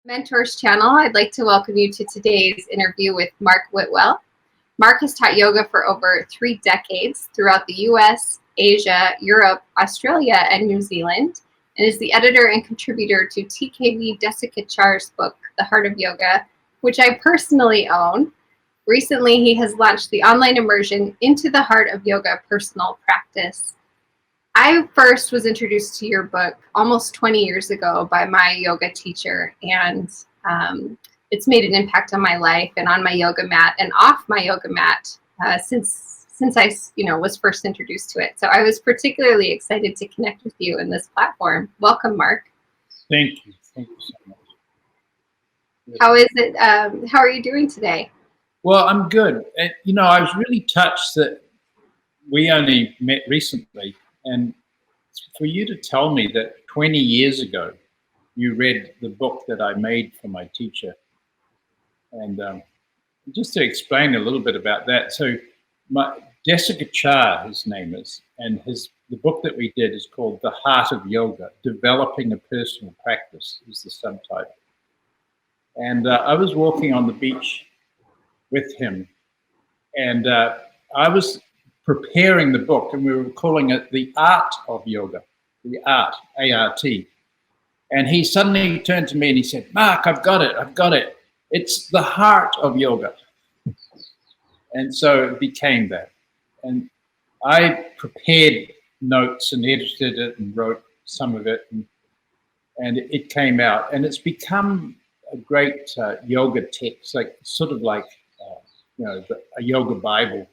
Mentors channel. I'd like to welcome you to today's interview with Mark Whitwell. Mark has taught yoga for over 3 decades throughout the US, Asia, Europe, Australia, and New Zealand, and is the editor and contributor to TKV Desikachar's book, The Heart of Yoga, which I personally own. Recently, he has launched the online immersion Into the Heart of Yoga Personal Practice. I first was introduced to your book almost 20 years ago by my yoga teacher, and it's made an impact on my life and on my yoga mat and off my yoga mat since I was first introduced to it. So I was particularly excited to connect with you in this platform. Welcome, Mark. Thank you. Thank you so much. How is it? How are you doing today? Well, I'm good. I was really touched that we only met recently, and for you to tell me that 20 years ago you read the book that I made for my teacher. And just to explain a little bit about that, so Desikachar, his name is, and the book that we did is called The Heart of Yoga, Developing a Personal Practice is the subtitle. And I was walking on the beach with him, and I was preparing the book, and we were calling it The Art of Yoga, the art, A-R-T. And he suddenly turned to me and he said, "Mark, I've got it. It's the heart of yoga." And so it became that. And I prepared notes and edited it and wrote some of it, and it came out. And it's become a great yoga text, like a yoga Bible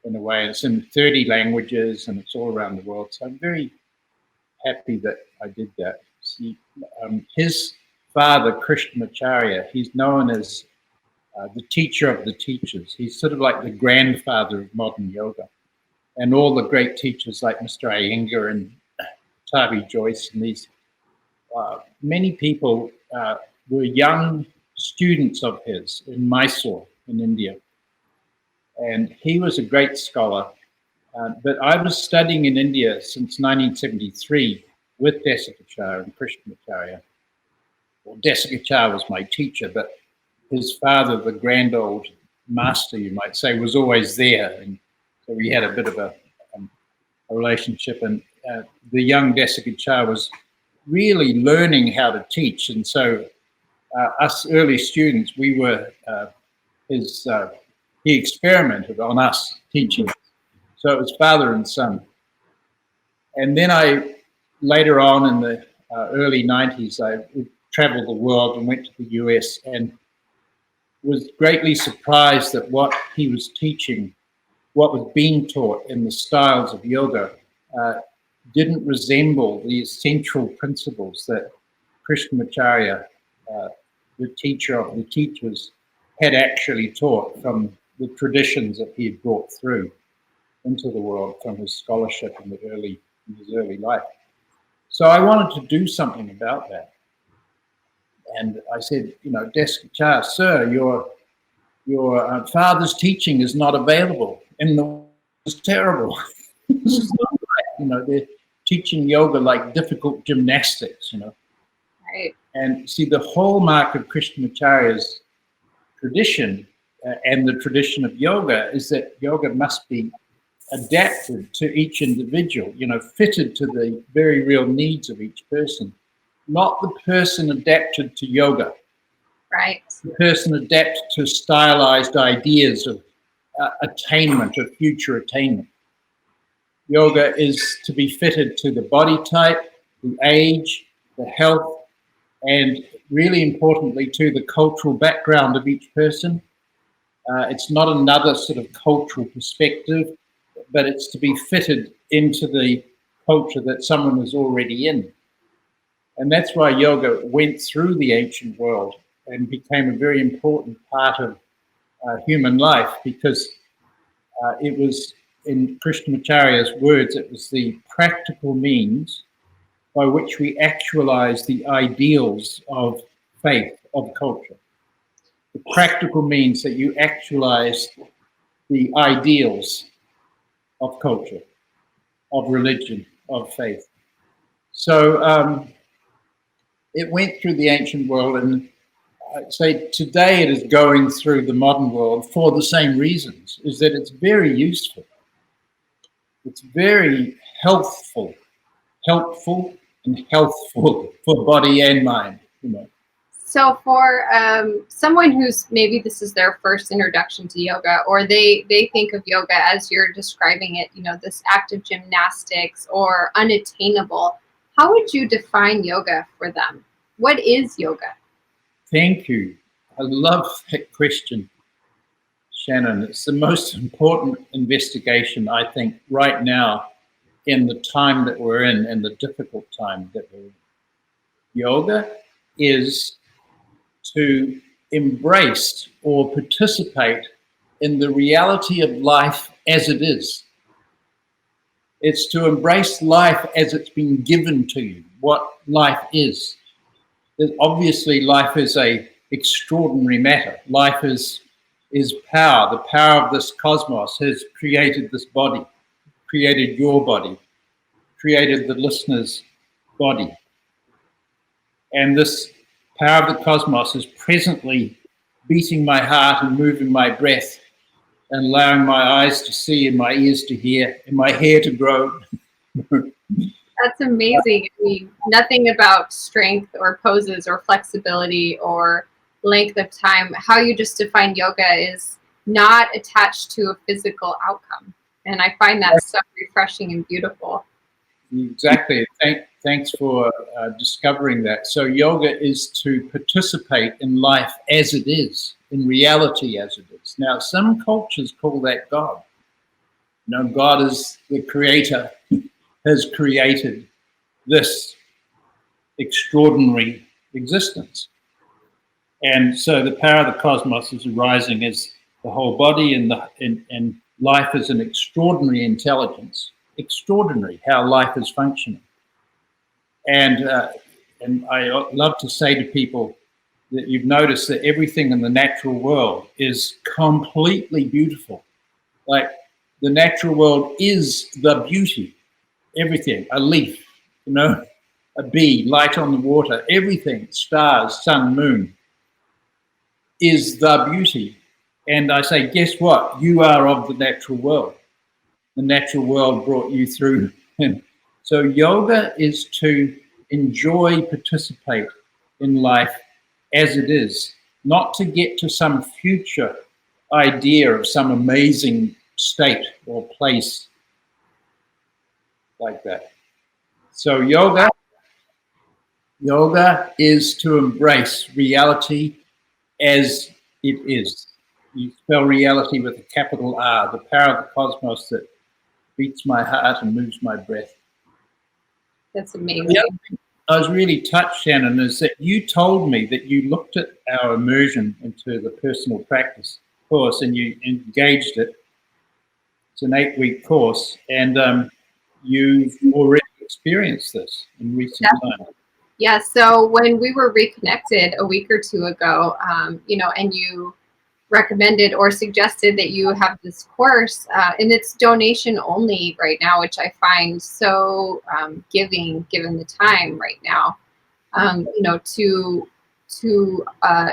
in a way. It's in 30 languages and it's all around the world. So I'm very happy that I did that. See, his father, Krishnamacharya, he's known as the teacher of the teachers. He's sort of like the grandfather of modern yoga. And all the great teachers like Mr. Iyengar and Tavi Joyce and these, many people were young students of his in Mysore in India. And he was a great scholar. But I was studying in India since 1973 with Desikachar and Krishnamacharya. Well, Desikachar was my teacher, but his father, the grand old master, you might say, was always there. And so we had a bit of a relationship. And the young Desikachar was really learning how to teach. And so us early students, we were he experimented on us teaching. So it was father and son. And then later on in the early 90s, I traveled the world and went to the US and was greatly surprised that what he was teaching, what was being taught in the styles of yoga, didn't resemble the essential principles that Krishnamacharya, the teacher of the teachers, had actually taught from the traditions that he had brought through into the world from his scholarship in his early life. So I wanted to do something about that. And I said, Desikachar, sir, your father's teaching is not available. And it's terrible. This is not right. They're teaching yoga like difficult gymnastics, Right. And see, the hallmark of Krishnamacharya's tradition and the tradition of yoga is that yoga must be adapted to each individual, fitted to the very real needs of each person, not the person adapted to yoga. Right. The person adapted to stylized ideas of attainment, of future attainment. Yoga is to be fitted to the body type, the age, the health, and really importantly to the cultural background of each person. It's not another sort of cultural perspective, but it's to be fitted into the culture that someone is already in. And that's why yoga went through the ancient world and became a very important part of human life, because it was, in Krishnamacharya's words, it was the practical means by which we actualize the ideals of faith, of culture. The practical means that you actualize the ideals of culture, of religion, of faith. So it went through the ancient world, and I'd say today it is going through the modern world for the same reasons, is that it's very useful. It's very helpful and healthful for body and mind, you know. So for someone who's maybe this is their first introduction to yoga, or they think of yoga as you're describing it, you know, this act of gymnastics or unattainable, how would you define yoga for them? What is yoga? Thank you. I love that question, Shannon. It's the most important investigation, I think, right now in the time that we're in and the difficult time that we're in. Yoga is to embrace or participate in the reality of life as it is. It's to embrace life as it's been given to you, what life is. Obviously, life is an extraordinary matter. Life is power. The power of this cosmos has created this body, created your body, created the listener's body. And this power of the cosmos is presently beating my heart and moving my breath and allowing my eyes to see and my ears to hear and my hair to grow. That's amazing. I mean, nothing about strength or poses or flexibility or length of time. How you just define yoga is not attached to a physical outcome. And I find that so refreshing and beautiful. Exactly. Thanks for discovering that. So yoga is to participate in life as it is, in reality as it is. Now, some cultures call that God. You know, God is the creator, has created this extraordinary existence. And so the power of the cosmos is arising as the whole body, and life is an extraordinary intelligence. Extraordinary how life is functioning. And I love to say to people that you've noticed that everything in the natural world is completely beautiful. Like the natural world is the beauty. Everything, a leaf, you know, a bee, light on the water, everything, stars, sun, moon, is the beauty. And I say, guess what? You are of the natural world. The natural world brought you through. And so yoga is to enjoy, participate in life as it is, not to get to some future idea of some amazing state or place like that. So yoga is to embrace reality as it is. You spell reality with a capital R, the power of the cosmos that beats my heart and moves my breath. That's amazing. The other thing I was really touched, Shannon, is that you told me that you looked at our immersion into the personal practice course and you engaged it. It's an 8-week course, and you've already experienced this in recent times. Yeah, so when we were reconnected a week or two ago, you know, and you recommended or suggested that you have this course, and it's donation only right now, which I find so giving, given the time right now, you know, to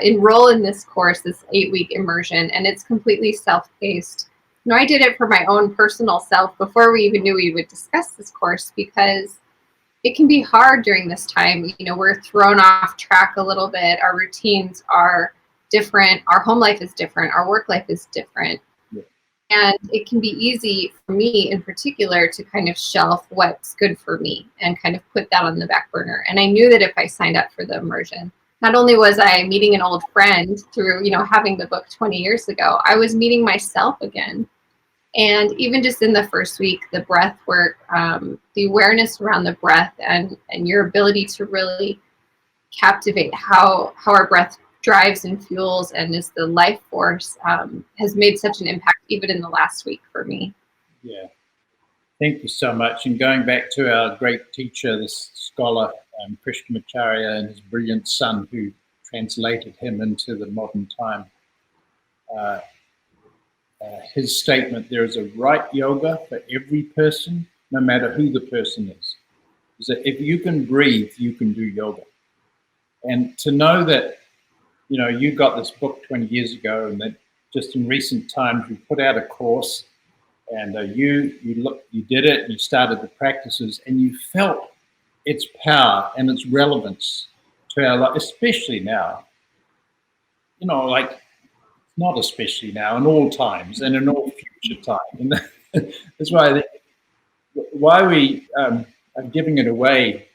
enroll in this course, this 8-week immersion, and it's completely self-paced. You know, I did it for my own personal self before we even knew we would discuss this course, because it can be hard during this time. You know, we're thrown off track a little bit. Our routines are different. Our home life is different. Our work life is different. Yeah. And it can be easy for me in particular to kind of shelf what's good for me and kind of put that on the back burner. And I knew that if I signed up for the immersion, not only was I meeting an old friend through, you know, having the book 20 years ago, I was meeting myself again. And even just in the first week, the breath work, the awareness around the breath, and your ability to really captivate how our breath drives and fuels and is the life force, has made such an impact even in the last week for me. Yeah. Thank you so much. And going back to our great teacher, this scholar, Krishnamacharya, and his brilliant son who translated him into the modern time, his statement, there is a right yoga for every person, no matter who the person is that if you can breathe, you can do yoga. And to know that you got this book 20 years ago, and then just in recent times we put out a course, and you did it, and you started the practices, and you felt its power and its relevance to our life, especially now. Like, not especially now, in all times and in all future time. And that's why we are giving it away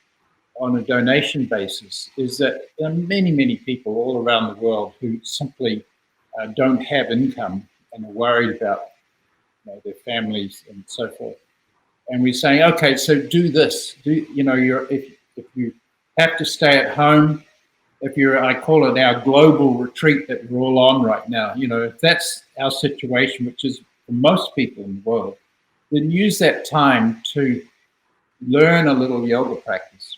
on a donation basis is that there are many, many people all around the world who simply don't have income and are worried about their families and so forth. And we're saying, okay, so do this. If you have to stay at home, I call it our global retreat that we're all on right now. If that's our situation, which is for most people in the world, then use that time to learn a little yoga practice.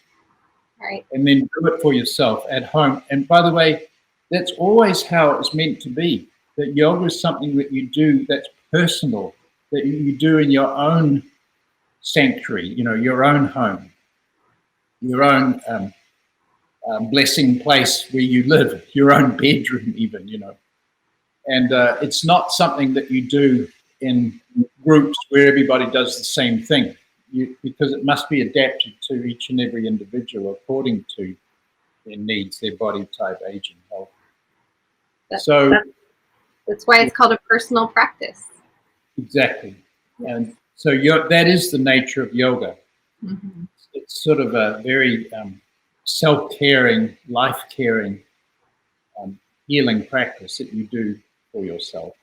Right. And then do it for yourself at home. And by the way, that's always how it's meant to be. That yoga is something that you do that's personal, that you do in your own sanctuary, your own home, your own blessing place where you live, your own bedroom even, And it's not something that you do in groups where everybody does the same thing. Because it must be adapted to each and every individual according to their needs, their body type, age, and health. That's why it's called a personal practice. Exactly. And so that is the nature of yoga. Mm-hmm. It's sort of a very self-caring, life-caring, healing practice that you do for yourself.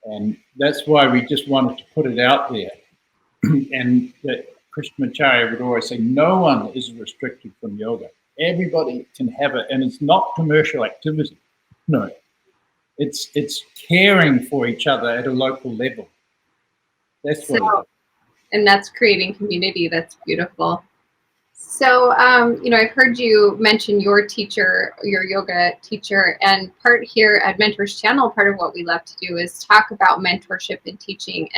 And that's why we just wanted to put it out there. And that Krishnamacharya would always say, no one is restricted from yoga. Everybody can have it, and it's not commercial activity. No, it's caring for each other at a local level. That's what it is. And that's creating community. That's beautiful. So, I've heard you mention your teacher, your yoga teacher, and part here at Mentors Channel, part of what we love to do is talk about mentorship and teaching.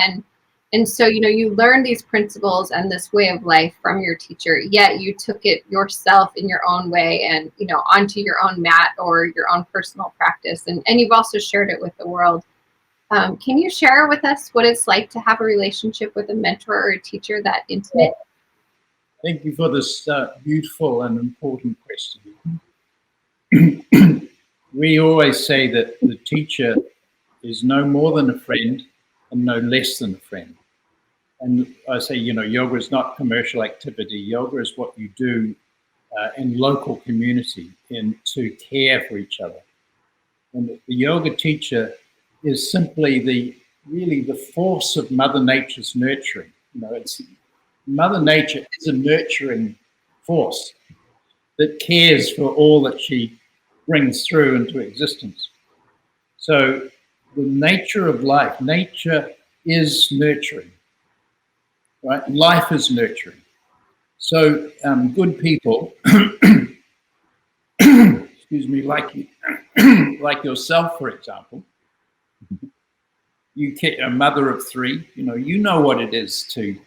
And so, you learned these principles and this way of life from your teacher, yet you took it yourself in your own way and, onto your own mat or your own personal practice. And you've also shared it with the world. Can you share with us what it's like to have a relationship with a mentor or a teacher that intimate? Thank you for this beautiful and important question. We always say that the teacher is no more than a friend and no less than a friend. And I say, yoga is not commercial activity. Yoga is what you do in local community to care for each other. And the yoga teacher is simply the force of Mother Nature's nurturing. Mother Nature is a nurturing force that cares for all that she brings through into existence. So the nature of life, nature is nurturing, right? Life is nurturing. So good people, excuse me, like yourself, for example, you get a mother of three, you know what it is to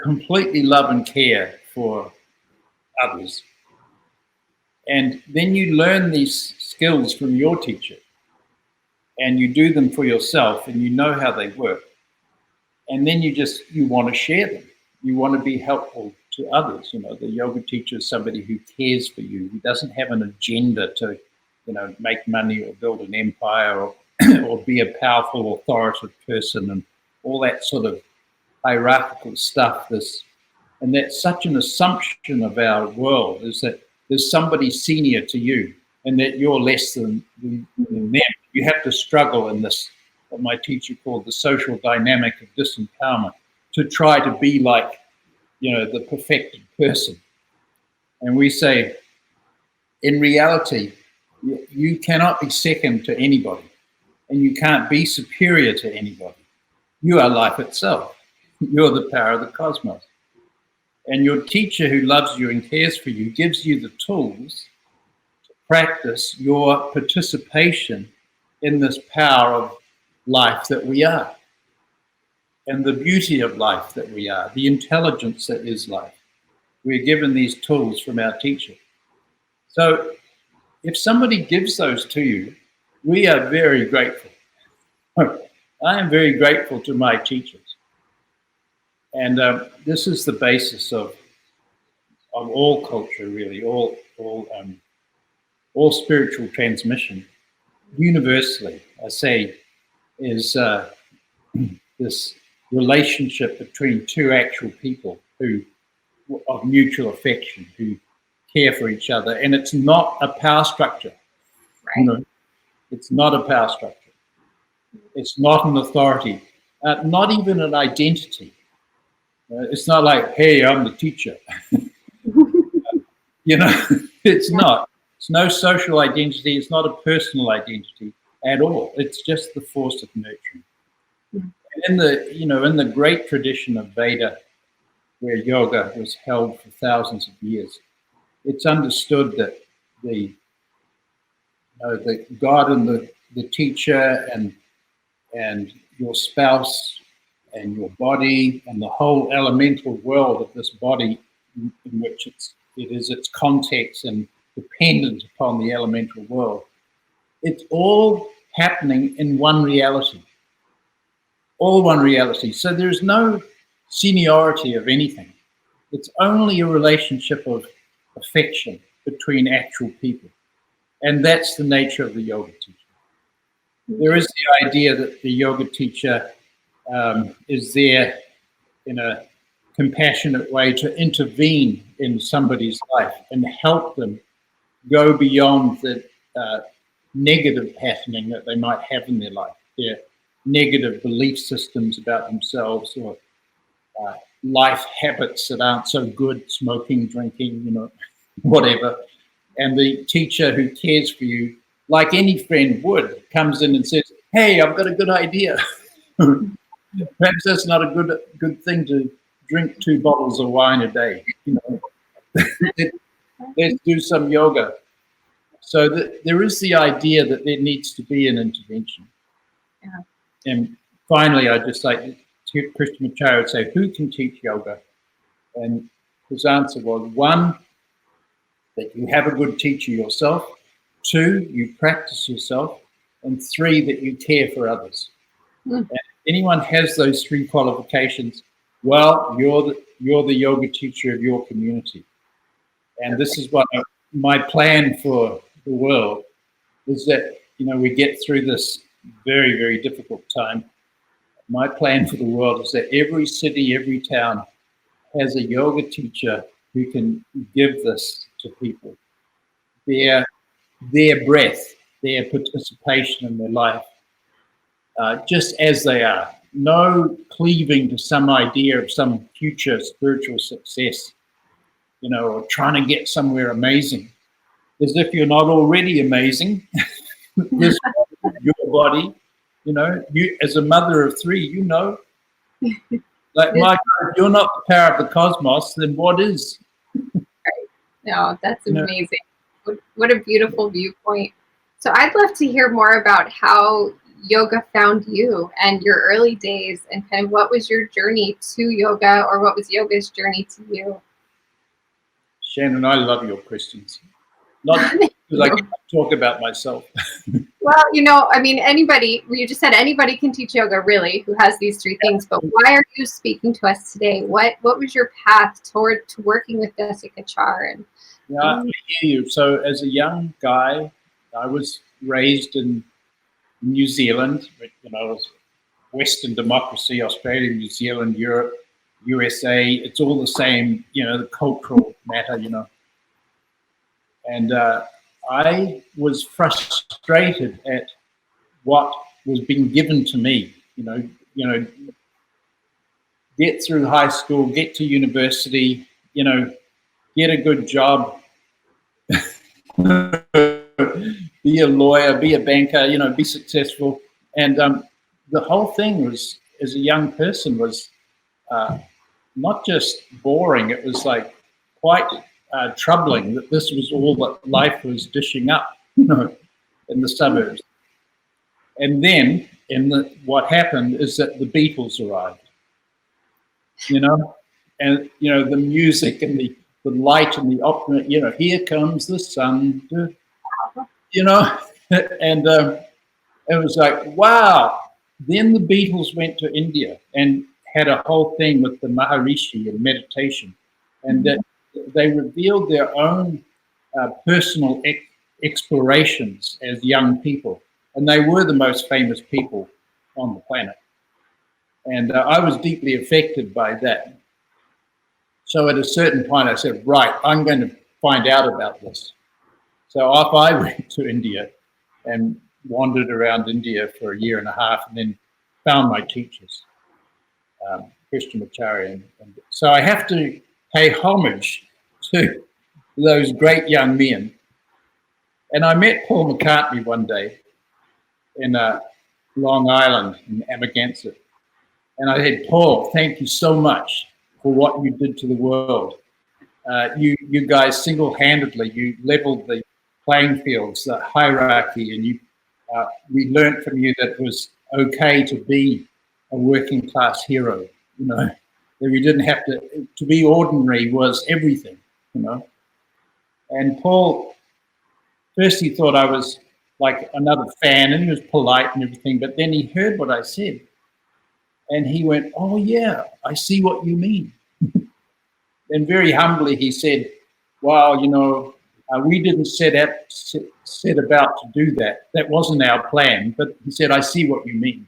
completely love and care for others. And then you learn these skills from your teacher and you do them for yourself and you know how they work. And then you want to share them. You want to be helpful to others. The yoga teacher is somebody who cares for you. He doesn't have an agenda to, make money or build an empire or be a powerful, authoritative person and all that sort of hierarchical stuff. And that's such an assumption of our world, is that there's somebody senior to you and that you're less than them. You have to struggle in this, what my teacher called the social dynamic of disempowerment, to try to be like, the perfected person. And we say, in reality, you cannot be second to anybody and you can't be superior to anybody. You are life itself. You're the power of the cosmos. And your teacher who loves you and cares for you gives you the tools to practice your participation in this power of life that we are, and the beauty of life that we are, the intelligence that is life. We're given these tools from our teacher. So if somebody gives those to you, we are very grateful. I am very grateful to my teachers. And this is the basis of all culture, really, all spiritual transmission. Universally, I say, is this relationship between two actual people who of mutual affection, who care for each other, and it's not a power structure. Right. You know, it's not a power structure. It's not an authority, not even an identity. It's not like, hey, I'm the teacher. You know, it's not. It's no social identity. It's not a personal identity at all. It's just the force of nurturing. In the great tradition of Veda, where yoga was held for thousands of years, it's understood that the God and the teacher and your spouse and your body and the whole elemental world of this body in which it is its context and dependent upon the elemental world. It's all happening in one reality. All one reality. So there's no seniority of anything. It's only a relationship of affection between actual people. And that's the nature of the yoga teacher. There is the idea that the yoga teacher is there in a compassionate way to intervene in somebody's life and help them go beyond the negative patterning that they might have in their life, their negative belief systems about themselves, or life habits that aren't so good, smoking, drinking, whatever. And the teacher who cares for you, like any friend would, comes in and says, hey, I've got a good idea. Perhaps that's not a good thing to drink 2 bottles of wine a day. Let's do some yoga. So there is the idea that there needs to be an intervention. Yeah. And finally, I'd just like to Krishnamacharya would say, who can teach yoga? And his answer was, 1, that you have a good teacher yourself, 2, you practice yourself, and 3, that you care for others. And if anyone has those 3 qualifications, well, you're the yoga teacher of your community. And this is what my plan for the world is, that we get through this very, very difficult time. My plan for the world is that every city, every town has a yoga teacher who can give this to people, their breath, their participation in their life, just as they are. No cleaving to some idea of some future spiritual success, or trying to get somewhere amazing, as if you're not already amazing. This your body, you as a mother of 3, like Mike, if you're not the power of the cosmos, then what is? Right. No, that's amazing. What a beautiful viewpoint. So I'd love to hear more about how yoga found you and your early days, and kind of what was your journey to yoga, or what was yoga's journey to you? Shannon, I love your questions. Not because I can talk about myself. Well, anybody, you just said anybody can teach yoga, really, who has these 3 things, but why are you speaking to us today? What was your path to working with Desikachar? I hear you. So as a young guy, I was raised in New Zealand, Western democracy, Australia, New Zealand, Europe, USA, it's all the same, the cultural matter, And I was frustrated at what was being given to me, get through high school, get to university, get a good job, be a lawyer, be a banker, be successful. And the whole thing was, as a young person, was not just boring, it was like quite troubling that this was all that life was dishing up, in the suburbs. And then what happened is that the Beatles arrived, and the music and the light and the opera, here comes the sun. you know, and it was like, wow. Then the Beatles went to India and had a whole thing with the Maharishi and meditation, and that they revealed their own personal explorations as young people, and they were the most famous people on the planet. And I was deeply affected by that. So at a certain point, I said, right, I'm going to find out about this. So off I went to India and wandered around India for a year and a half, and then found my teachers, Christian Acharya. And so I have to pay homage to those great young men. And I met Paul McCartney one day in Long Island in Amagansett. And I said, Paul, thank you so much for what you did to the world. You guys single-handedly, you leveled the playing fields, the hierarchy, and we learned from you that it was okay to be a working class hero, you know, that we didn't have to be ordinary was everything, you know. And Paul, first he thought I was like another fan, and he was polite and everything, but then he heard what I said. And he went, oh yeah, I see what you mean. And very humbly he said, well, you know, we didn't set about to do that. That wasn't our plan. But he said, I see what you mean.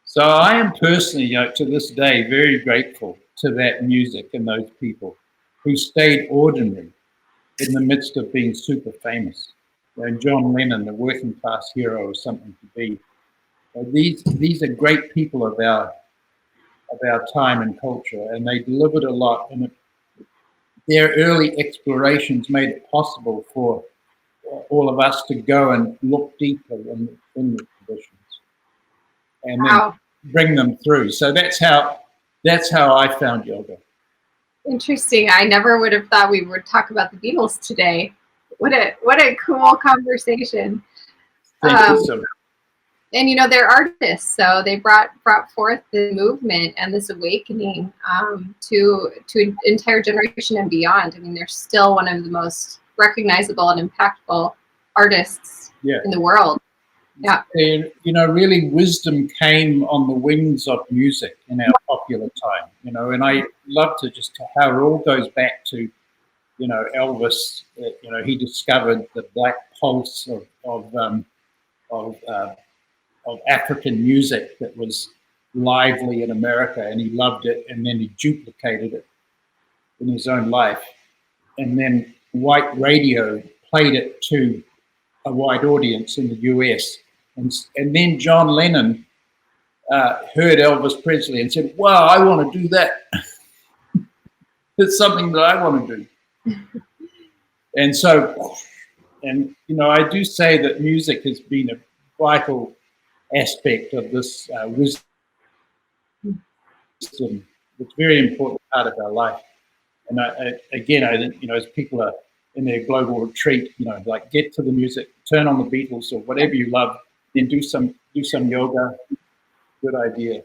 So I am personally, you know, to this day, very grateful to that music and those people who stayed ordinary in the midst of being super famous. You know, John Lennon, the working class hero, is something to be. These are great people of our time and culture, and they delivered a lot. And their early explorations made it possible for all of us to go and look deeper in the traditions, and then bring them through. So that's how I found yoga. Interesting. I never would have thought we would talk about the Beatles today. What a cool conversation. Thank you so much. And you know, they're artists, so they brought forth the movement and this awakening to an entire generation and beyond. I mean, they're still one of the most recognizable and impactful artists in the world. Yeah. And, you know, really wisdom came on the wings of music in our popular time, you know, and I love to just how it all goes back to, you know, Elvis. You know, he discovered the black pulse of African music that was lively in America, and he loved it, and then he duplicated it in his own life. And then white radio played it to a white audience in the US. And then John Lennon heard Elvis Presley and said, wow, I want to do that. It's something that I want to do. And so, and, you know, I do say that music has been a vital aspect of this wisdom. It's a very important part of our life. And I think, you know, as people are in their global retreat, you know, like get to the music, turn on the Beatles or whatever you love, then do some yoga. Good idea.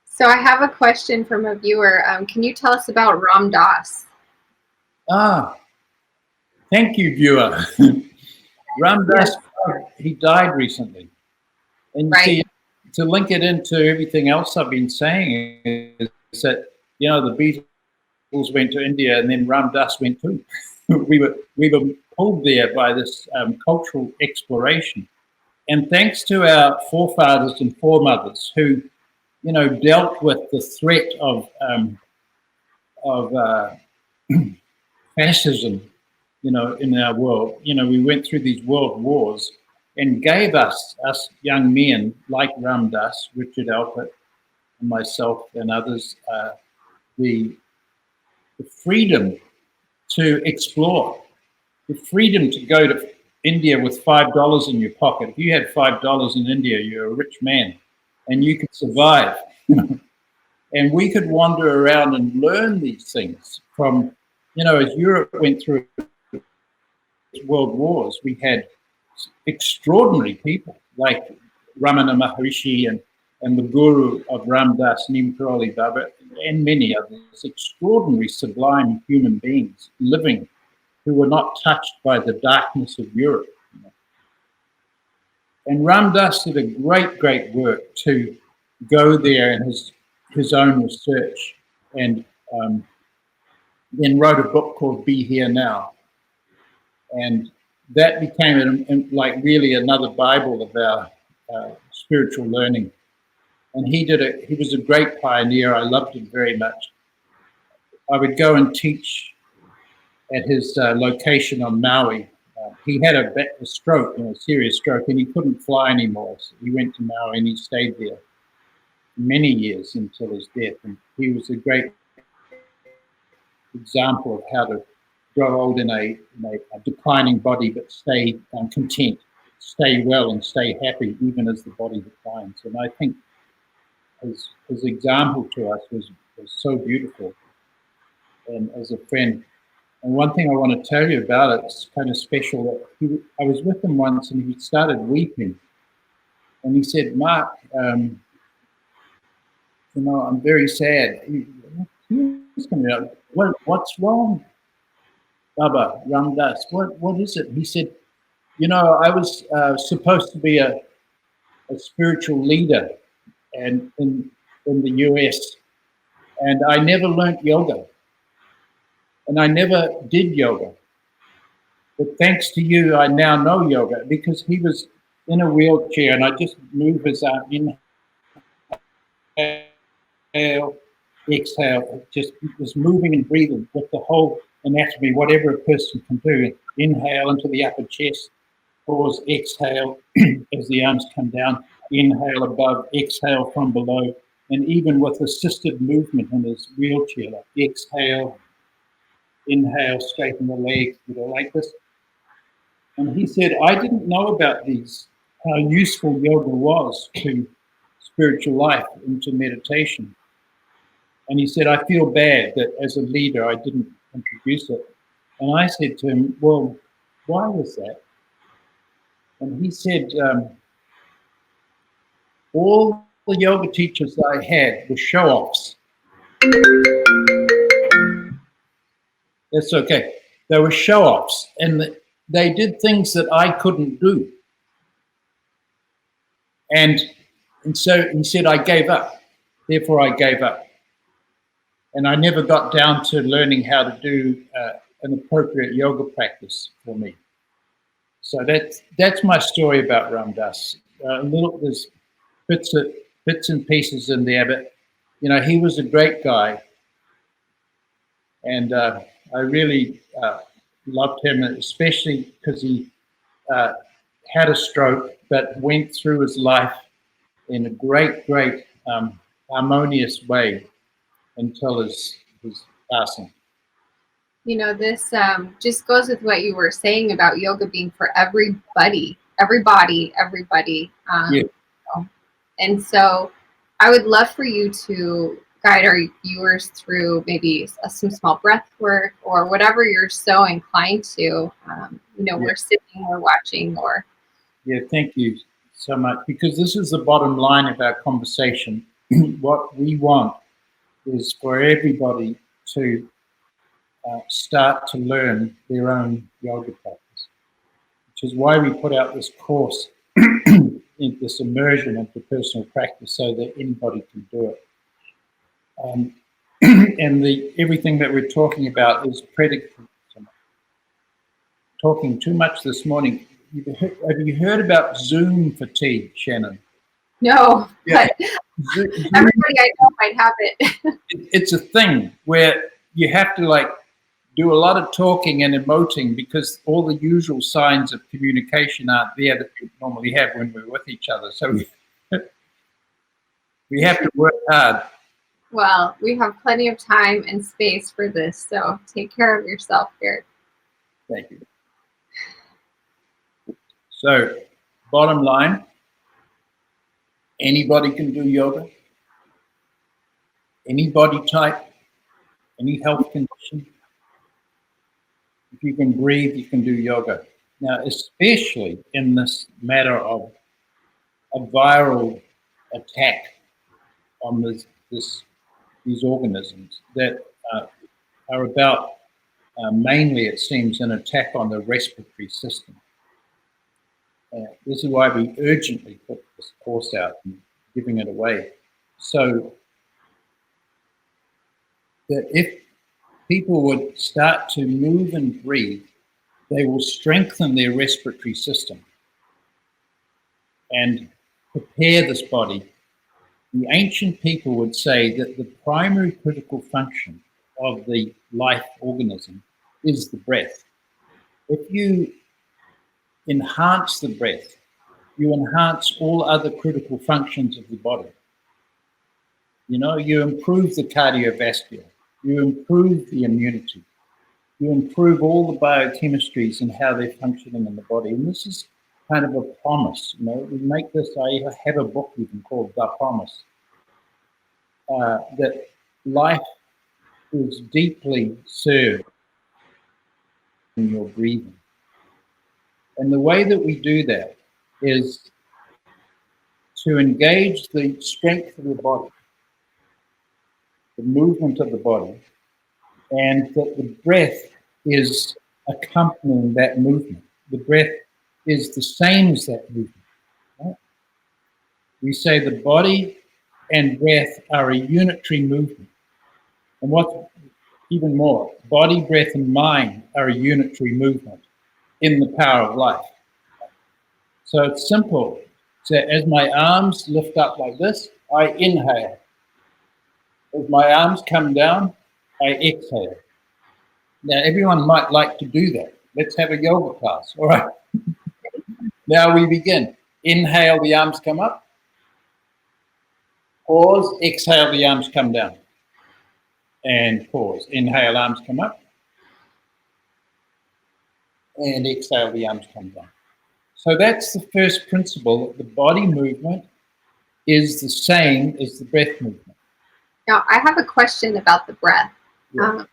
So I have a question from a viewer. Can you tell us about Ram Dass? Thank you, viewer. Ram Dass, he died recently. And you see, to link it into everything else I've been saying is that, you know, the Beatles went to India and then Ram Dass went too. we were pulled there by this cultural exploration. And thanks to our forefathers and foremothers who, you know, dealt with the threat of fascism, you know, in our world. You know, we went through these world wars and gave us young men like Ram Dass, Richard Alpert, and myself and others, the freedom to explore, the freedom to go to India with $5 in your pocket. If you had $5 in India, you're a rich man and you could survive. And we could wander around and learn these things from, you know, as Europe went through world wars, we had extraordinary people like Ramana Maharishi and the guru of Ram Dass, Neem Karoli Baba, and many others, extraordinary, sublime human beings living who were not touched by the darkness of Europe. And Ram Dass did a great work to go there in his own research, and then wrote a book called Be Here Now. And that became like really another Bible of our spiritual learning. And he was a great pioneer. I loved him very much. I would go and teach at his location on Maui. He had a stroke, a serious stroke, and he couldn't fly anymore. So he went to Maui and he stayed there many years until his death. And he was a great example of how to grow old in a declining body, but stay content, stay well, and stay happy even as the body declines. And I think his example to us was so beautiful, and as a friend. And one thing I want to tell you about it, it's kind of special. I was with him once, and he started weeping, and he said, "Mark, I'm very sad." What's wrong, Baba Ram Dass? What is it? He said, I was supposed to be a spiritual leader, and in the US, and I never learnt yoga, and I never did yoga. But thanks to you, I now know yoga, because he was in a wheelchair, and I just move his arm, inhale, exhale, just was moving and breathing with the whole anatomy, whatever a person can do. Inhale into the upper chest, pause, exhale as the arms come down, inhale above, exhale from below, and even with assisted movement in his wheelchair, like exhale, inhale, straighten the legs, like this. And he said, I didn't know about these, how useful yoga was to spiritual life and to meditation. And he said, I feel bad that as a leader I didn't introduce it. And I said to him, well, why was that? And he said, all the yoga teachers I had were show-offs. That's okay. They were show-offs, and they did things that I couldn't do. And so he said, I gave up. Therefore, I gave up. And I never got down to learning how to do an appropriate yoga practice for me. So that's my story about Ram Dass. There's bits and pieces in there, but he was a great guy, and I really loved him, especially because he had a stroke, but went through his life in a great harmonious way until his passing. This just goes with what you were saying about yoga being for everybody. Yeah. And so I would love for you to guide our viewers through maybe some small breath work or whatever you're so inclined to. We're sitting, we're watching, or. Yeah, thank you so much, because this is the bottom line of our conversation. What we want is for everybody to start to learn their own yoga practice, which is why we put out this course, in this immersion into personal practice, so that anybody can do it. And everything that we're talking about is predicated. Talking too much this morning. Have you heard about Zoom fatigue, Shannon? No, yeah. But everybody I know might have it. It's a thing where you have to do a lot of talking and emoting, because all the usual signs of communication aren't there that we normally have when we're with each other. So we have to work hard. Well, we have plenty of time and space for this, so take care of yourself here. Thank you. So, bottom line, anybody can do yoga. Any body type, any health condition. If you can breathe, you can do yoga. Now, especially in this matter of a viral attack on these organisms that are about mainly, it seems, an attack on the respiratory system. This is why we urgently put this course out and giving it away. So that if people would start to move and breathe, they will strengthen their respiratory system and prepare this body. The ancient people would say that the primary critical function of the life organism is the breath. If you enhance the breath, you enhance all other critical functions of the body. You know, you improve the cardiovascular, you improve the immunity, you improve all the biochemistries and how they're functioning in the body. And this is kind of a promise. You know, we make this, I have a book even called The Promise, that life is deeply served in your breathing. And the way that we do that is to engage the strength of the body, the movement of the body, and that the breath is accompanying that movement. The breath is the same as that movement. Right? We say the body and breath are a unitary movement. And what's even more, body, breath, and mind are a unitary movement in the power of life. So it's simple. So as my arms lift up like this, I inhale. As my arms come down, I exhale. Now, everyone might like to do that. Let's have a yoga class. All right. Now we begin. Inhale, the arms come up. Pause, exhale, the arms come down. And pause. Inhale, arms come up. And exhale, the arms come down. So that's the first principle, that the body movement is the same as the breath movement. Now, I have a question about the breath. Yeah.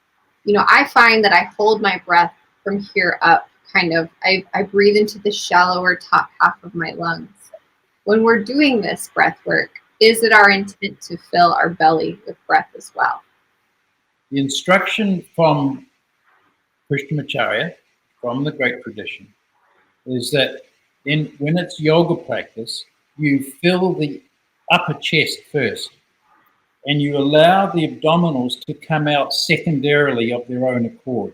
You know, I find that I hold my breath from here up, kind of. I breathe into the shallower top half of my lungs. When we're doing this breath work, is it our intent to fill our belly with breath as well? The instruction from Krishnamacharya, from the great tradition, is that when it's yoga practice, you fill the upper chest first, and you allow the abdominals to come out secondarily of their own accord.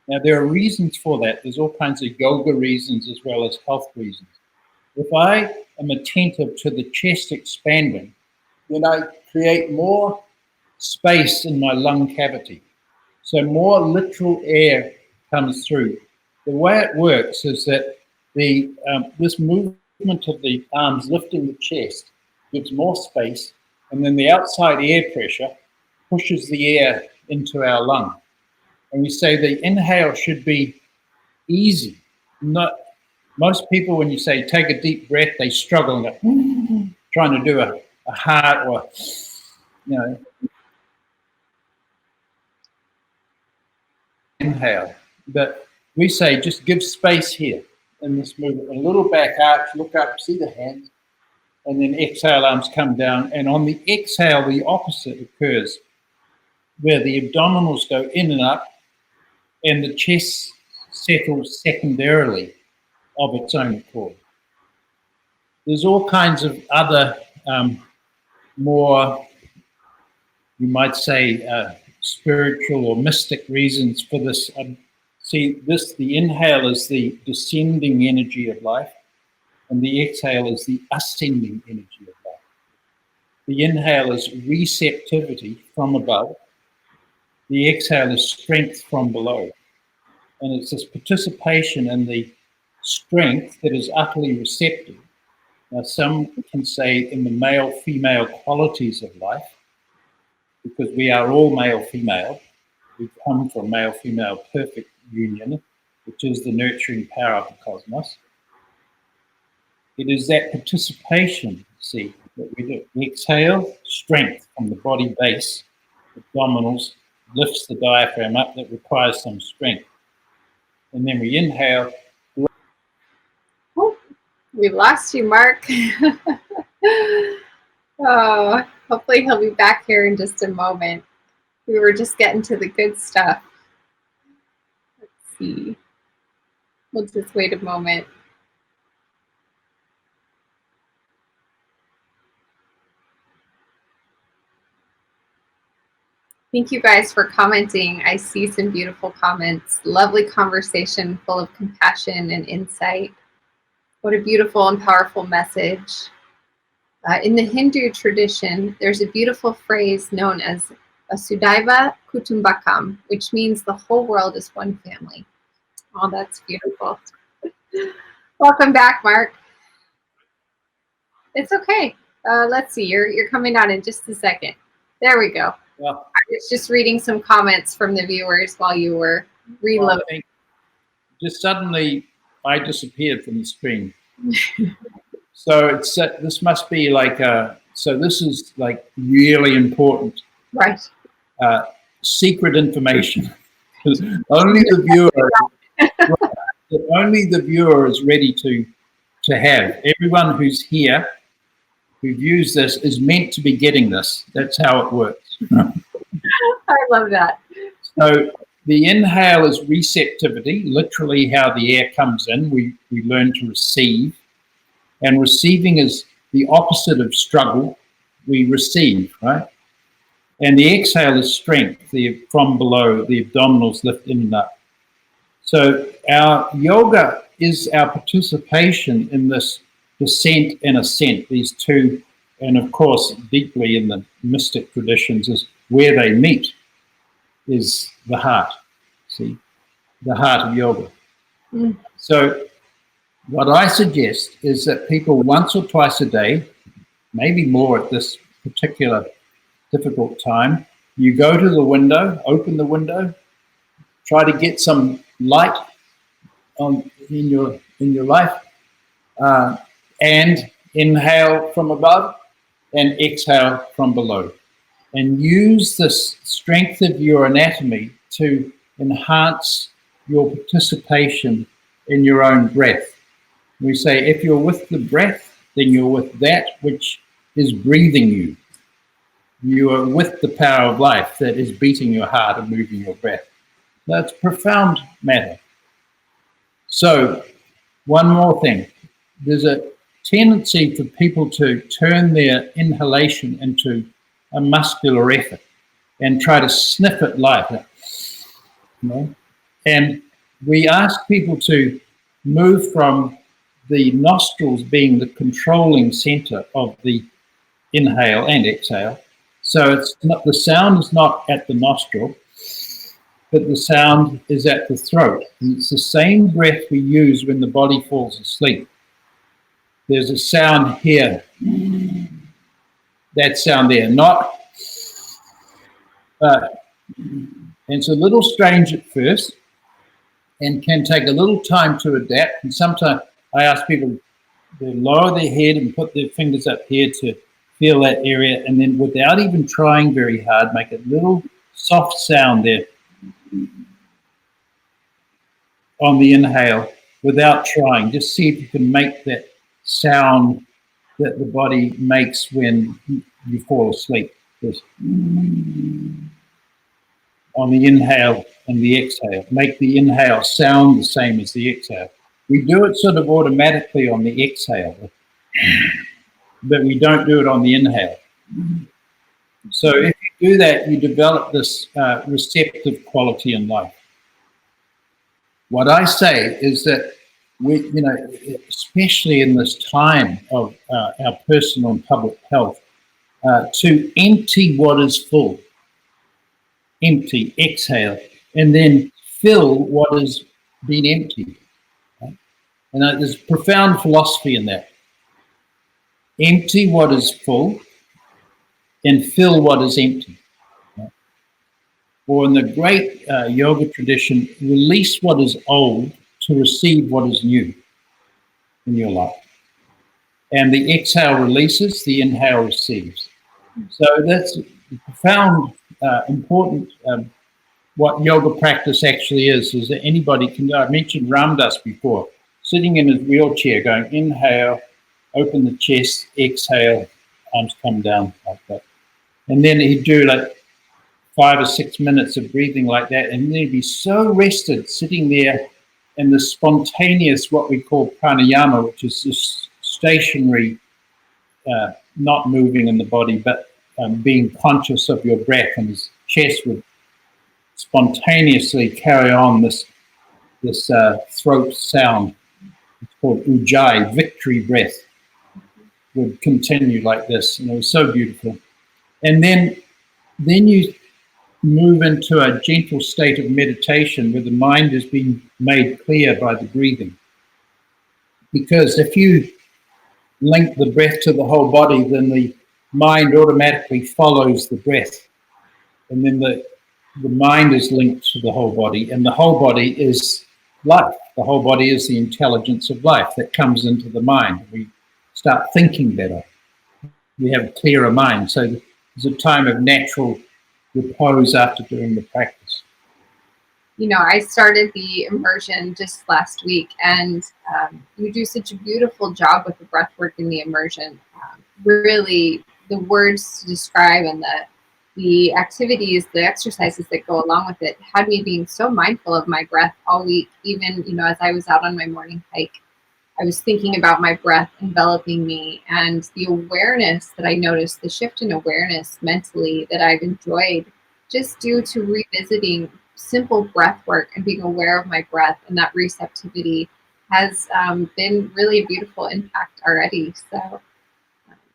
Now, there are reasons for that. There's all kinds of yoga reasons as well as health reasons. If I am attentive to the chest expanding, then I create more space in my lung cavity. So more literal air comes through. The way it works is that this movement of the arms lifting the chest gives more space, and then the outside air pressure pushes the air into our lung. And we say the inhale should be easy. Most people, when you say take a deep breath, they struggle and go, trying to do a heart or, you know, inhale. But we say just give space here in this movement. A little back arch, look up, see the hands, and then exhale, arms come down. And on the exhale, the opposite occurs, where the abdominals go in and up, and the chest settles secondarily of its own accord. There's all kinds of other more, you might say, spiritual or mystic reasons for this. The inhale is the descending energy of life, and the exhale is the ascending energy of life. The inhale is receptivity from above. The exhale is strength from below. And it's this participation in the strength that is utterly receptive. Now, some can say in the male-female qualities of life, because we are all male-female. We come from male-female perfect union, which is the nurturing power of the cosmos. It is that participation, see, that we do. We exhale, strength from the body base, abdominals, lifts the diaphragm up, that requires some strength. And then we inhale. Oh, we lost you, Mark. Oh, hopefully he'll be back here in just a moment. We were just getting to the good stuff. see. We'll just wait a moment. Thank you guys for commenting. I see some beautiful comments. Lovely conversation full of compassion and insight. What a beautiful and powerful message. In the Hindu tradition, there's a beautiful phrase known as Vasudhaiva Kutumbakam, which means the whole world is one family. Oh, that's beautiful. Welcome back, Mark. It's okay. Let's see. You're coming on in just a second. There we go. Well, I was just reading some comments from the viewers while you were reloading. Just suddenly, I disappeared from the screen. So it's this must be like so this is like really important, Right? Secret information. Only the viewer is ready to have. Everyone who's here who views this is meant to be getting this. That's how it works. I love that. So the inhale is receptivity, literally how the air comes in. We learn to receive. And receiving is the opposite of struggle. We receive, right? And the exhale is strength, from below, the abdominals lift in and up. So our yoga is our participation in this descent and ascent, these two, and of course, deeply in the mystic traditions is where they meet is the heart, see, the heart of yoga. Mm. So what I suggest is that people once or twice a day, maybe more at this particular difficult time, you go to the window, open the window, try to get some light in your life, and inhale from above and exhale from below. And use this strength of your anatomy to enhance your participation in your own breath. We say if you're with the breath, then you're with that which is breathing you. You are with the power of life that is beating your heart and moving your breath. That's profound matter. So, one more thing. There's a tendency for people to turn their inhalation into a muscular effort and try to sniff at life. You know? And we ask people to move from the nostrils being the controlling center of the inhale and exhale. So it's not, the sound is not at the nostril, but the sound is at the throat. And it's the same breath we use when the body falls asleep. There's a sound here, that sound there, not, and it's a little strange at first and can take a little time to adapt. And sometimes I ask people to lower their head and put their fingers up here to feel that area, and then without even trying very hard, make a little soft sound there on the inhale without trying. Just see if you can make that sound that the body makes when you fall asleep. Just on the inhale and the exhale. Make the inhale sound the same as the exhale. We do it sort of automatically on the exhale, but we don't do it on the inhale. So if you do that, you develop this receptive quality in life. What I say is that we, you know, especially in this time of our personal and public health, to empty what is full. Empty, exhale, and then fill what has been emptied. Right? And there's profound philosophy in that. Empty what is full and fill what is empty. Right? Or in the great yoga tradition, release what is old to receive what is new in your life. And the exhale releases, the inhale receives. So that's profound, important. What yoga practice actually is that anybody can do. I mentioned Ram Dass before, sitting in his wheelchair going inhale, open the chest, exhale, arms come down like that. And then he'd do like 5 or 6 minutes of breathing like that, and then be so rested sitting there in the spontaneous, what we call pranayama, which is this stationary, not moving in the body, but being conscious of your breath, and his chest would spontaneously carry on this throat sound. It's called ujjayi, victory breath, would continue like this, and it was so beautiful. And then you move into a gentle state of meditation where the mind is being made clear by the breathing. Because if you link the breath to the whole body, then the mind automatically follows the breath. And then the mind is linked to the whole body, and the whole body is life. The whole body is the intelligence of life that comes into the mind. We start thinking better. We have a clearer mind. So there's a time of natural repose after doing the practice. You know, I started the immersion just last week, and you do such a beautiful job with the breath work in the immersion. Really, the words to describe and the activities, the exercises that go along with it had me being so mindful of my breath all week. Even, you know, as I was out on my morning hike, I was thinking about my breath enveloping me, and the awareness that I noticed, the shift in awareness mentally that I've enjoyed just due to revisiting simple breath work and being aware of my breath, and that receptivity has been really a beautiful impact already. So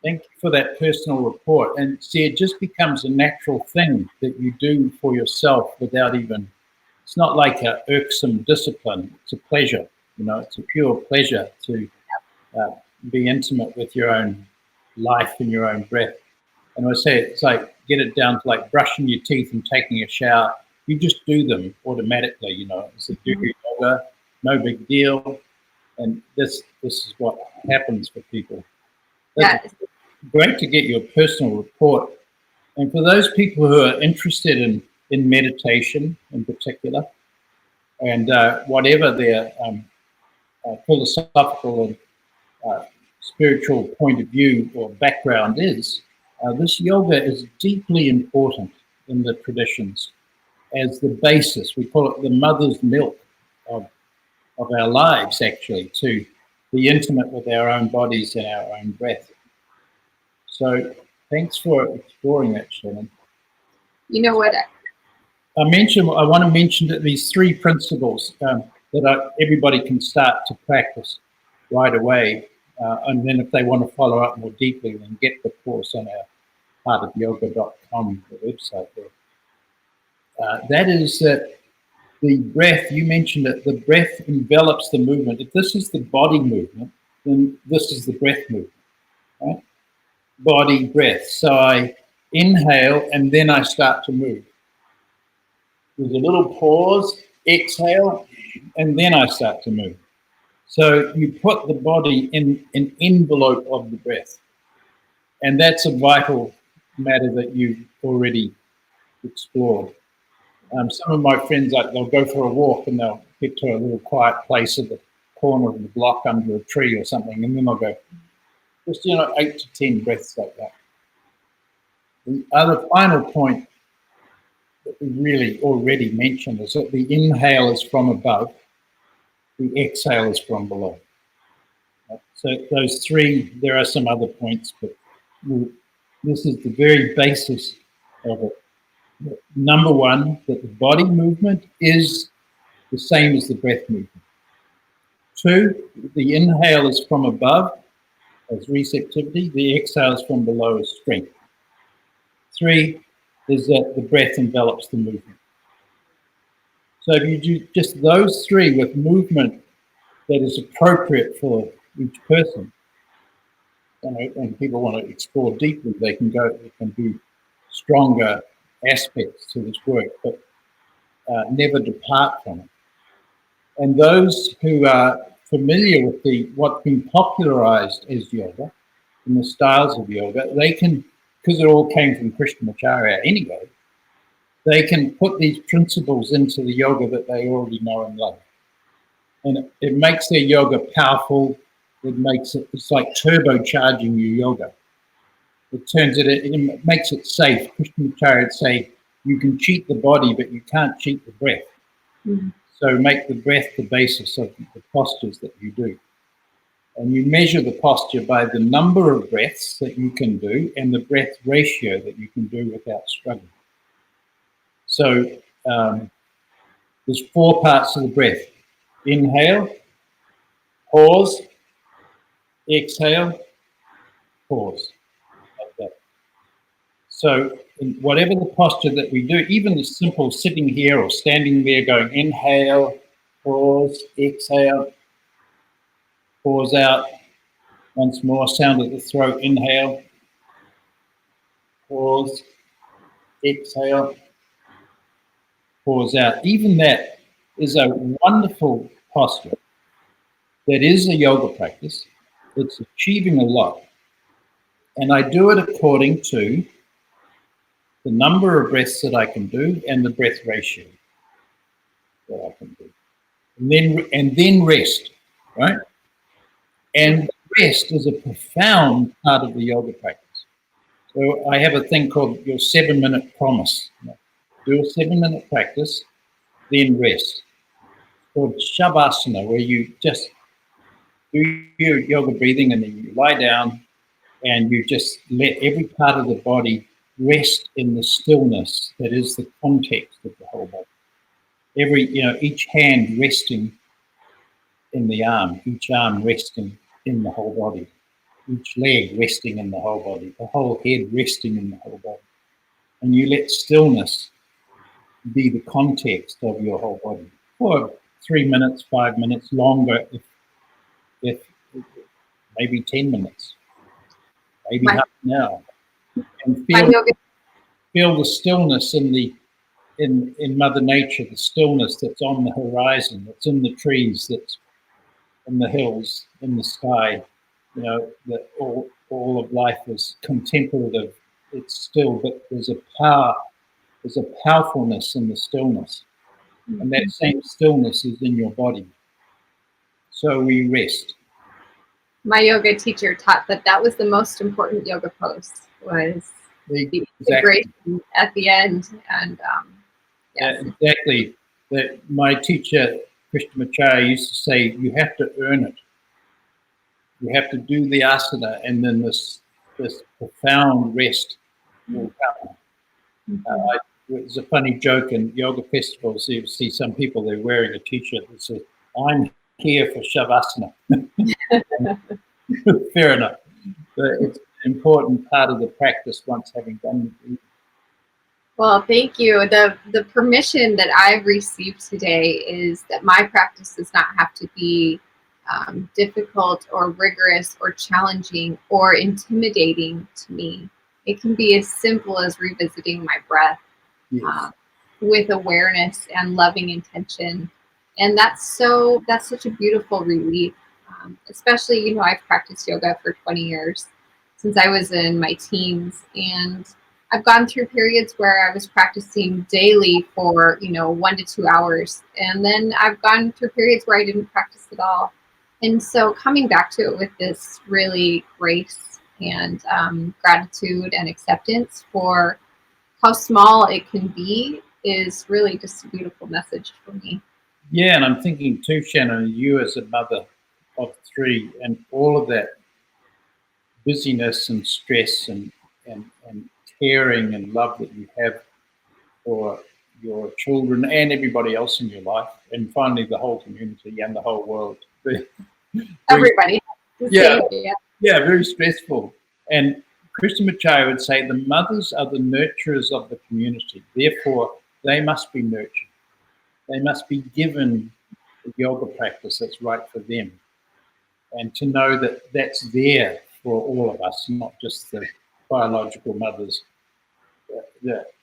thank you for that personal report. And see, it just becomes a natural thing that you do for yourself without even, it's not like an irksome discipline. It's a pleasure, you know, it's a pure pleasure to be intimate with your own life and your own breath. And I say it's like, get it down to like brushing your teeth and taking a shower. You just do them automatically, you know. It's a do yoga, no big deal. And this is what happens for people. That's great to get your personal report. And for those people who are interested in meditation in particular, and whatever their philosophical and spiritual point of view or background is, this yoga is deeply important in the traditions as the basis. We call it the mother's milk of our lives, actually, to be intimate with our own bodies and our own breath. So thanks for exploring that, Shannon. you know what? I want to mention that these 3 principles that everybody can start to practice right away. And then if they want to follow up more deeply, then get the course on our heartofyoga.com, the website there. That is that the breath, you mentioned it, the breath envelops the movement. If this is the body movement, then this is the breath movement, right? Body, breath. So I inhale and then I start to move. There's a little pause, exhale, and then I start to move. So you put the body in an envelope of the breath. And that's a vital matter that you've already explored. Some of my friends, they'll go for a walk and they'll get to a little quiet place at the corner of the block under a tree or something, and then they'll go, just, 8 to 10 breaths like that. The other final point that we really already mentioned is that the inhale is from above, the exhale is from below. So those 3, there are some other points, but this is the very basis of it. Number 1, that the body movement is the same as the breath movement. 2, the inhale is from above as receptivity, the exhale is from below as strength. 3 is that the breath envelops the movement. So if you do just those 3 with movement that is appropriate for each person, and people want to explore deeply, they can do stronger aspects to this work, but never depart from it. And those who are familiar with what's been popularized as yoga and the styles of yoga, they can, because it all came from Krishnamacharya anyway, they can put these principles into the yoga that they already know and love. And it makes their yoga powerful. It's like turbocharging your yoga. It makes it safe. Krishnamacharya would say, you can cheat the body, but you can't cheat the breath. Mm. So make the breath the basis of the postures that you do. And you measure the posture by the number of breaths that you can do and the breath ratio that you can do without struggling. So there's 4 parts of the breath. Inhale, pause, exhale, pause. Like that. So in whatever the posture that we do, even the simple sitting here or standing there going inhale, pause, exhale, pause out. Once more, sound of the throat, inhale, pause, exhale, pause out. Even that is a wonderful posture. That is a yoga practice. It's achieving a lot. And I do it according to the number of breaths that I can do and the breath ratio that I can do. And then rest, right? And rest is a profound part of the yoga practice. So I have a thing called your 7-minute promise. Do a 7-minute practice, then rest. It's called Shavasana, where you just do your yoga breathing and then you lie down and you just let every part of the body rest in the stillness that is the context of the whole body. Each hand resting in the arm, each arm resting in the whole body, each leg resting in the whole body, the whole head resting in the whole body. And you let stillness be the context of your whole body for 3 minutes, 5 minutes, longer, if maybe 10 minutes, maybe half an hour. And feel the stillness in Mother Nature, the stillness that's on the horizon, that's in the trees, that's in the hills, in the sky. That all of life is contemplative. It's still, but there's a powerfulness in the stillness. Mm-hmm. And that same stillness is in your body. So we rest. My yoga teacher taught that was the most important yoga pose, was the integration at the end. And yes. Yeah, exactly. My teacher, Krishnamacharya, used to say, you have to earn it. You have to do the asana, and then this profound rest will come. Mm-hmm. It's a funny joke in yoga festivals. You see some people, they're wearing a t-shirt that says, I'm here for Shavasana. Fair enough. But it's an important part of the practice once having done it. Well, thank you. The permission that I've received today is that my practice does not have to be difficult or rigorous or challenging or intimidating to me. It can be as simple as revisiting my breath. Yes. With awareness and loving intention. And that's such a beautiful relief. Especially, I've practiced yoga for 20 years, since I was in my teens. And I've gone through periods where I was practicing daily for, 1 to 2 hours. And then I've gone through periods where I didn't practice at all. And so coming back to it with this really grace and gratitude and acceptance for how small it can be is really just a beautiful message for me. Yeah, and I'm thinking too, Shannon, you as a mother of 3 and all of that busyness and stress and caring and love that you have for your children and everybody else in your life, and finally the whole community and the whole world. Everybody. Yeah, very stressful. And Krishnamacharya would say the mothers are the nurturers of the community. Therefore, they must be nurtured. They must be given the yoga practice that's right for them. And to know that that's there for all of us, not just the biological mothers,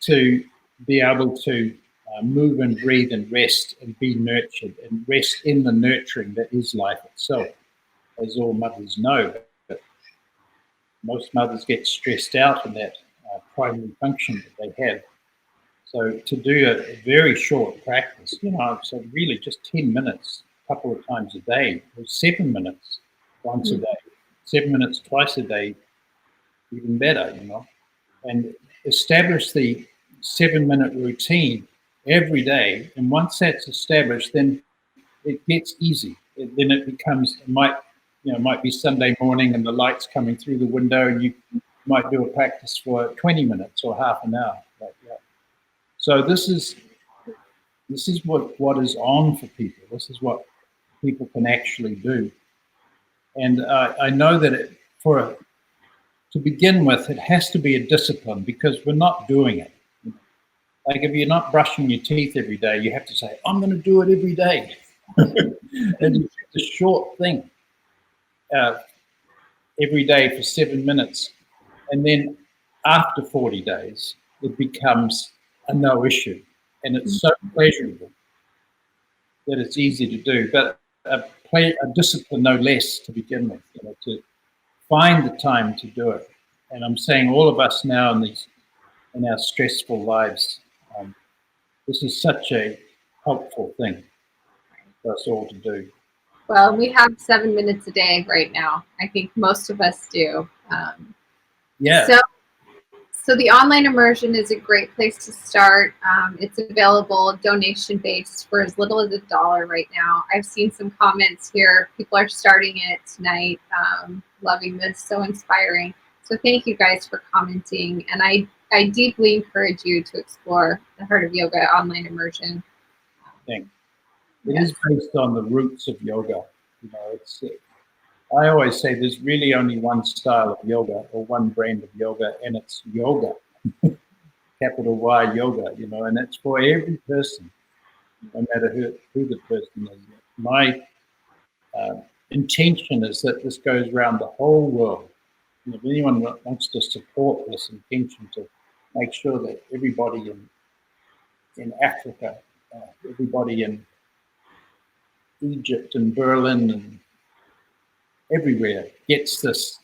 to be able to move and breathe and rest and be nurtured and rest in the nurturing that is life itself, as all mothers know. But most mothers get stressed out in that primary function that they have. So to do a very short practice, so really just 10 minutes, a couple of times a day, or 7 minutes once a day, 7 minutes twice a day, even better, and establish the 7-minute routine every day, and once that's established, then it gets easy. Then it becomes, might be Sunday morning and the light's coming through the window, and you might do a practice for 20 minutes or half an hour like that. So this is what is on for people. This is what people can actually do. And I know that to begin with, it has to be a discipline, because we're not doing it. Like if you're not brushing your teeth every day, you have to say, I'm going to do it every day. And it's a short thing every day for 7 minutes. And then after 40 days, it becomes a no issue. And it's so pleasurable that it's easy to do. But a discipline no less to begin with, to find the time to do it. And I'm saying all of us now in our stressful lives, this is such a helpful thing for us all to do. Well, we have 7 minutes a day right now. I think most of us do. Yeah. So the online immersion is a great place to start. It's available donation-based for as little as $1 right now. I've seen some comments here. People are starting it tonight. Loving this, so inspiring. So thank you guys for commenting. And I deeply encourage you to explore the Heart of Yoga online immersion. Thanks. It is based on the roots of yoga. I always say there's really only one style of yoga, or one brand of yoga, and it's yoga, capital Y yoga, and it's for every person, no matter who the person is. My intention is that this goes around the whole world. And if anyone wants to support this intention to make sure that everybody in Africa, everybody in Egypt and Berlin and everywhere gets this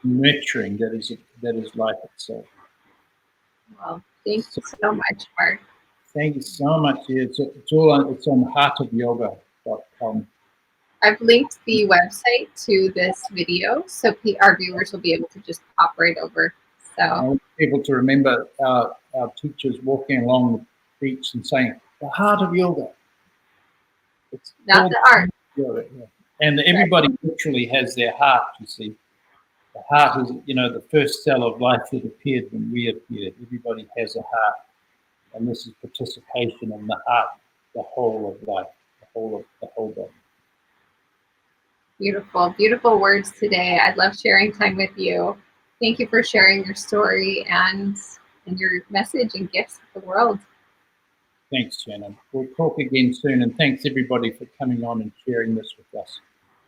nurturing that is life itself. Well, thank you so much, Mark. Thank you so much. It's on heartofyoga.com. I've linked the website to this video, so our viewers will be able to just pop right over. So I want people to remember our teachers walking along the beach and saying, "The heart of yoga." It's not the art. Yoga, yeah. And everybody literally has their heart, you see. The heart is, the first cell of life that appeared when we appeared. Everybody has a heart. And this is participation in the heart, the whole of life, the whole body. Beautiful, beautiful words today. I love sharing time with you. Thank you for sharing your story and your message and gifts with the world. Thanks, Shannon. We'll talk again soon, and thanks everybody for coming on and sharing this with us.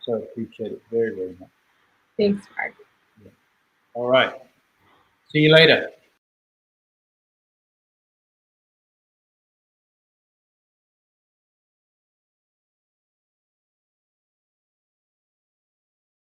So appreciate it very, very much. Thanks, Mark. Yeah. All right. See you later.